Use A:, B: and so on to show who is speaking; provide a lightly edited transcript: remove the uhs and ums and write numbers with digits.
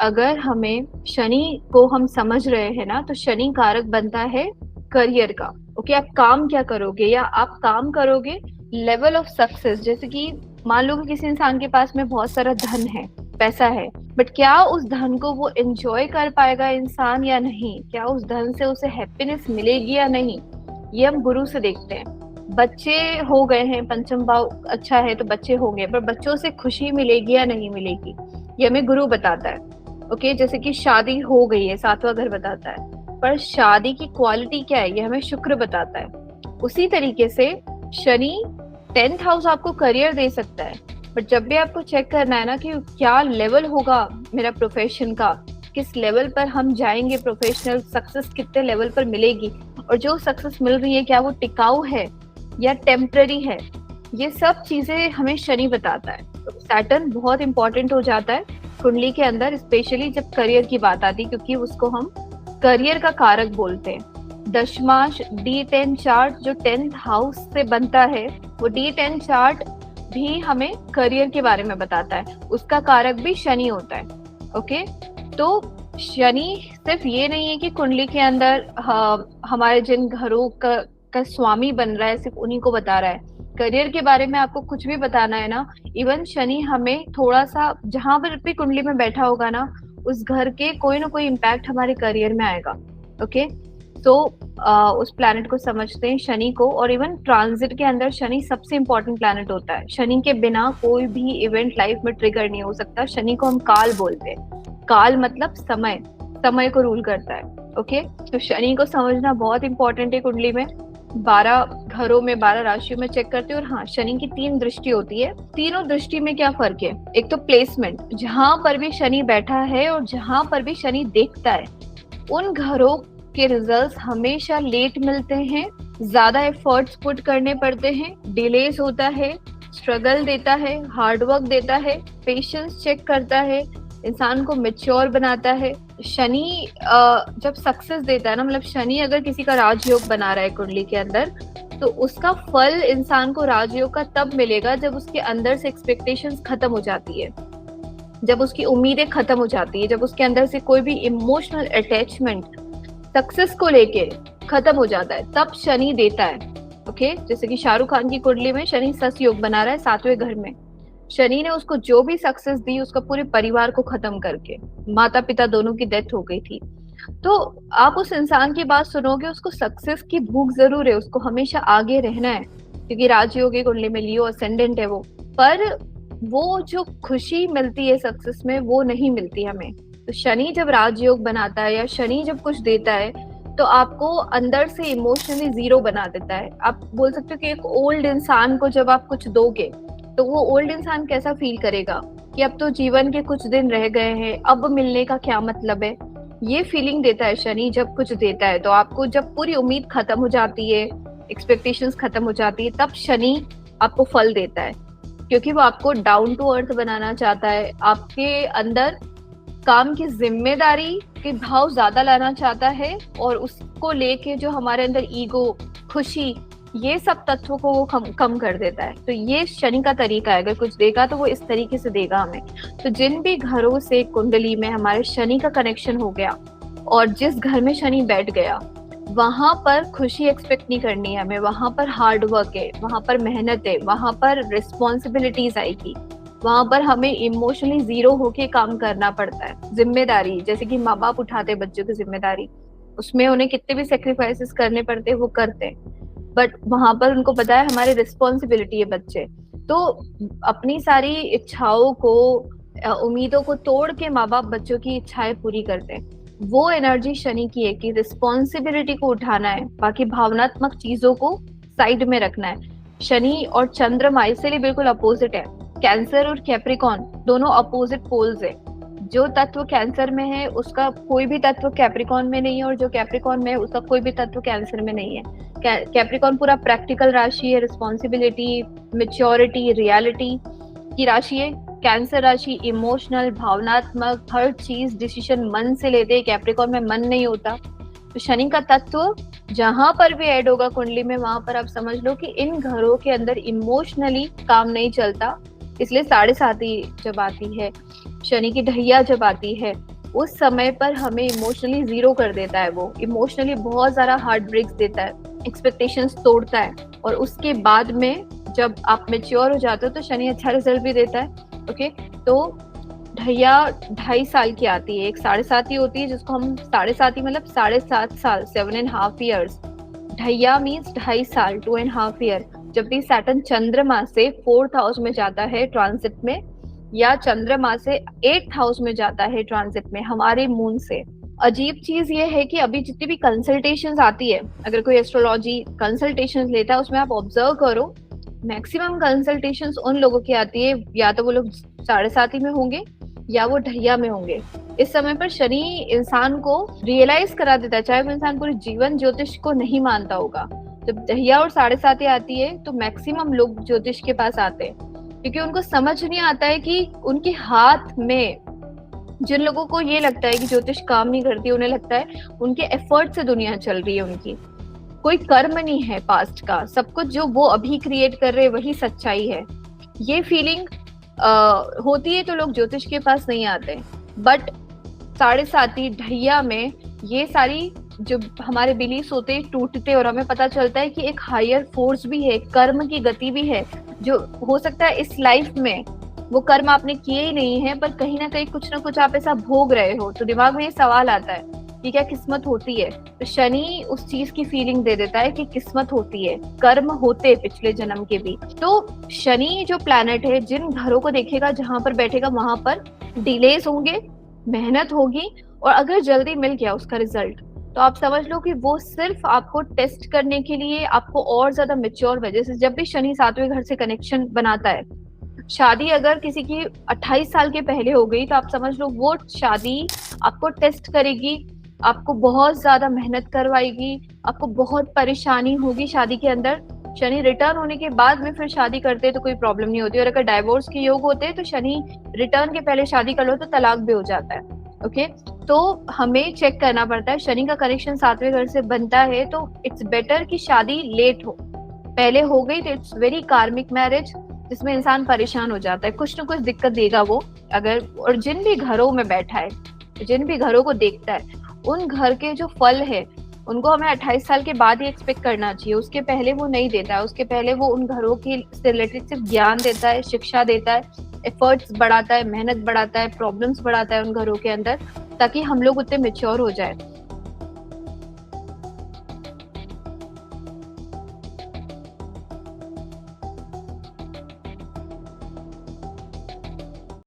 A: अगर हमें शनि को हम समझ रहे हैं ना, तो शनि कारक बनता है करियर का। ओके, आप काम क्या करोगे या आप काम करोगे, लेवल ऑफ सक्सेस। जैसे कि मान लो कि किसी इंसान के पास में बहुत सारा धन है, पैसा है, बट क्या उस धन को वो एंजॉय कर पाएगा इंसान या नहीं, क्या उस धन से उसे हैप्पीनेस मिलेगी या नहीं, ये हम गुरु से देखते हैं। बच्चे हो गए हैं, पंचम भाव अच्छा है तो बच्चे होंगे, पर बच्चों से खुशी मिलेगी या नहीं मिलेगी, ये हमें गुरु बताता है। ओके, जैसे कि शादी हो गई है, सातवां घर बताता है, पर शादी की क्वालिटी क्या है, ये हमें शुक्र बताता है। उसी तरीके से शनि 10th हाउस आपको करियर दे सकता है, बट जब भी आपको चेक करना है ना कि क्या लेवल होगा मेरा प्रोफेशन का, किस लेवल पर हम जाएंगे, प्रोफेशनल सक्सेस कितने लेवल पर मिलेगी, और जो सक्सेस मिल रही है क्या वो टिकाऊ है या टेम्पररी है, ये सब चीजें हमें शनि बताता है। तो सैटर्न बहुत इंपॉर्टेंट हो जाता है कुंडली के अंदर, स्पेशली जब करियर की बात आती है, क्योंकि उसको हम करियर का कारक बोलते हैं। दशमांश D10 चार्ट जो 10th हाउस से बनता है, वो D10 चार्ट भी हमें करियर के बारे में बताता है, उसका कारक भी शनि होता है। ओके, तो शनि सिर्फ ये नहीं है कि कुंडली के अंदर हमारे जिन घरों का स्वामी बन रहा है सिर्फ उन्हीं को बता रहा है। करियर के बारे में आपको कुछ भी बताना है ना, इवन शनि हमें थोड़ा सा जहां पर भी कुंडली में बैठा होगा ना, उस घर के कोई ना कोई इम्पैक्ट हमारे करियर में आएगा। ओके, तो उस प्लैनेट को समझते हैं शनि को, और इवन ट्रांजिट के अंदर शनि सबसे इंपॉर्टेंट प्लैनेट होता है। शनि के बिना कोई भी इवेंट लाइफ में ट्रिगर नहीं हो सकता। शनि को हम काल बोलते हैं, काल मतलब समय, समय को रूल करता है। ओके, तो शनि को समझना बहुत इंपॉर्टेंट है। कुंडली में 12 घरों में 12 राशियों में चेक करते हैं, और हाँ, शनि की 3 दृष्टि होती है। तीनों दृष्टि में क्या फर्क है, एक तो प्लेसमेंट, जहां पर भी शनि बैठा है और जहां पर भी शनि देखता है, उन घरों के रिजल्ट्स हमेशा लेट मिलते हैं, ज्यादा एफर्ट्स पुट करने पड़ते हैं, डिलेस होता है, स्ट्रगल देता है, हार्डवर्क देता है, पेशेंस चेक करता है, इंसान को मेच्योर बनाता है। शनि जब सक्सेस देता है ना, मतलब शनि अगर किसी का राजयोग बना रहा है कुंडली के अंदर, तो उसका फल इंसान को राजयोग का तब मिलेगा जब उसके अंदर से एक्सपेक्टेशंस खत्म हो जाती है, जब उसकी उम्मीदें खत्म हो जाती है, जब उसके अंदर से कोई भी इमोशनल अटैचमेंट सक्सेस को लेके खत्म हो जाता है, तब शनि देता है। ओके, जैसे कि शाहरुख खान की कुंडली में शनि सस योग बना रहा है 7वें घर में, शनि ने उसको जो भी सक्सेस दी उसका पूरे परिवार को खत्म करके, माता पिता दोनों की डेथ हो गई थी। तो आप उस इंसान की बात सुनोगे, उसको सक्सेस की भूख जरूर है, उसको हमेशा आगे रहना है, क्योंकि राजयोग की कुंडली में लियो असेंडेंट है वो, पर वो जो खुशी मिलती है सक्सेस में वो नहीं मिलती हमें। तो शनि जब राजयोग बनाता है या शनि जब कुछ देता है, तो आपको अंदर से इमोशनली जीरो बना देता है। आप बोल सकते हो कि एक ओल्ड इंसान को जब आप कुछ दोगे, तो वो ओल्ड इंसान कैसा फील करेगा कि अब तो जीवन के कुछ दिन रह गए हैं, अब मिलने का क्या मतलब है, ये फीलिंग देता है शनि जब कुछ देता है। तो आपको जब पूरी उम्मीद खत्म हो जाती है, एक्सपेक्टेशंस खत्म हो जाती है, तब शनि आपको फल देता है, क्योंकि वो आपको डाउन टू अर्थ बनाना चाहता है, आपके अंदर काम की जिम्मेदारी के भाव ज्यादा लाना चाहता है, और उसको लेके जो हमारे अंदर ईगो, खुशी, ये सब तत्वों को वो कम कर देता है। तो ये शनि का तरीका है, अगर कुछ देगा तो वो इस तरीके से देगा हमें। तो जिन भी घरों से कुंडली में हमारे शनि का कनेक्शन हो गया, और जिस घर में शनि बैठ गया, वहां पर खुशी एक्सपेक्ट नहीं करनी है हमें, वहां पर हार्ड वर्क है, वहां पर मेहनत है, वहां पर रिस्पॉन्सिबिलिटीज आएगी, वहां पर हमें इमोशनली जीरो होके काम करना पड़ता है। जिम्मेदारी, जैसे कि माँ बाप उठाते बच्चों की जिम्मेदारी, उसमें उन्हें कितने भी सेक्रीफाइसेस करने पड़ते हैं वो करते हैं, बट वहां पर उनको पता है हमारी रिस्पॉन्सिबिलिटी है बच्चे। तो अपनी सारी इच्छाओं को, उम्मीदों को तोड़ के माँ बाप बच्चों की इच्छाएं पूरी करते हैं। वो एनर्जी शनि की है कि रिस्पॉन्सिबिलिटी को उठाना है, बाकी भावनात्मक चीजों को साइड में रखना है। शनि और चंद्रमा इसीलिए बिल्कुल अपोजिट है। कैंसर और कैप्रिकॉन दोनों अपोजिट पोल्स है। जो तत्व कैंसर में है उसका कोई भी तत्व कैप्रिकॉन में नहीं है, और जो कैप्रिकॉन में है उसका कोई भी तत्व कैंसर में नहीं है। कैप्रिकॉन पूरा प्रैक्टिकल राशि है, रिस्पॉन्सिबिलिटी, मेच्योरिटी, रियलिटी की राशि है। कैंसर राशि इमोशनल, भावनात्मक, हर चीज डिसीजन मन से लेते हैं, कैप्रिकॉन में मन नहीं होता। तो शनि का तत्व जहां पर भी ऐड होगा कुंडली में, वहां पर आप समझ लो कि इन घरों के अंदर इमोशनली काम नहीं चलता। इसलिए 7.5 जब आती है शनि की ढैया जब आती है उस समय पर हमें इमोशनली जीरो कर देता है, वो इमोशनली बहुत ज्यादा हार्ट ब्रेक्स देता है, एक्सपेक्टेशंस तोड़ता है। और उसके बाद में जब आप मेच्योर हो जाते हो तो शनि अच्छा रिजल्ट भी देता है। ओके, तो ढैया 2.5 साल की आती है, एक 7.5 होती है जिसको हम 7.5 मतलब 7.5 साल, 7.5 years। ढैया मीन्स 2.5 साल, 2.5 year। जब भी सैटर्न चंद्रमा से 4th हाउस में जाता है ट्रांजिट में, या चंद्रमा से 8th हाउस में जाता है ट्रांजिट में हमारे मून से, अजीब चीज ये है कि अभी जितनी भी कंसल्टेशंस आती है, अगर कोई एस्ट्रोलॉजी कंसल्टेशंस लेता है उसमें आप ऑब्जर्व करो, मैक्सिमम कंसल्टेशंस उन लोगों की आती है या तो वो लोग 7.5 में होंगे या वो ढैया में होंगे। इस समय पर शनि इंसान को रियलाइज करा देता है, चाहे वो इंसान पूरे जीवन ज्योतिष को नहीं मानता होगा। जब ढैया और 7.5 आती है तो मैक्सिमम लोग ज्योतिष के पास आते हैं, क्योंकि उनको समझ नहीं आता है कि उनके हाथ में, जिन लोगों को ये लगता है कि ज्योतिष काम नहीं करती, उन्हें लगता है उनके एफर्ट से दुनिया चल रही है, उनकी कोई कर्म नहीं है पास्ट का, सब कुछ जो वो अभी क्रिएट कर रहे हैं वही सच्चाई है। ये फीलिंग होती है तो लोग ज्योतिष के पास नहीं आते। बट 7.5 ढैया में ये सारी जो हमारे बिलीफ होते हैं टूटते, और हमें पता चलता है कि एक हायर फोर्स भी है, कर्म की गति भी है, जो हो सकता है इस लाइफ में वो कर्म आपने किए ही नहीं है पर कहीं ना कहीं कुछ ना कुछ आप ऐसा भोग रहे हो, तो दिमाग में ये सवाल आता है कि क्या किस्मत होती है। तो शनि उस चीज की फीलिंग दे देता है कि किस्मत होती है, कर्म होते पिछले जन्म के भी। तो शनि जो प्लैनेट है, जिन घरों को देखेगा जहां पर बैठेगा वहां पर डिलेस होंगे, मेहनत होगी, और अगर जल्दी मिल गया उसका रिजल्ट तो आप समझ लो कि वो सिर्फ आपको टेस्ट करने के लिए, आपको और ज्यादा मेच्योर वजह से, जब भी शनि 7वें घर से कनेक्शन बनाता है, शादी अगर किसी की 28 साल के पहले हो गई तो आप समझ लो वो शादी आपको टेस्ट करेगी, आपको बहुत ज्यादा मेहनत करवाएगी, आपको बहुत परेशानी होगी शादी के अंदर। शनि रिटर्न होने के बाद में फिर शादी करते हैं तो कोई प्रॉब्लम नहीं होती, और अगर डाइवोर्स के योग होते हैं तो शनि रिटर्न के पहले शादी कर लो तो तलाक भी हो जाता है। ओके, तो हमें चेक करना पड़ता है, शनि का कनेक्शन 7वें घर से बनता है तो इट्स बेटर कि शादी लेट हो, पहले हो गई तो इट्स वेरी कार्मिक मैरिज, जिसमें इंसान परेशान हो जाता है, कुछ ना कुछ दिक्कत देगा वो अगर। और जिन भी घरों में बैठा है, जिन भी घरों को देखता है, उन घर के जो फल है उनको हमें 28 साल के बाद ही एक्सपेक्ट करना चाहिए, उसके पहले वो नहीं देता है। उसके पहले वो उन घरों के से रिलेटेड सिर्फ ज्ञान देता है, शिक्षा देता है, एफर्ट्स बढ़ाता है, मेहनत बढ़ाता है, प्रॉब्लम्स बढ़ाता है उन घरों के अंदर, ताकि हम लोग उतने मेच्योर हो जाए।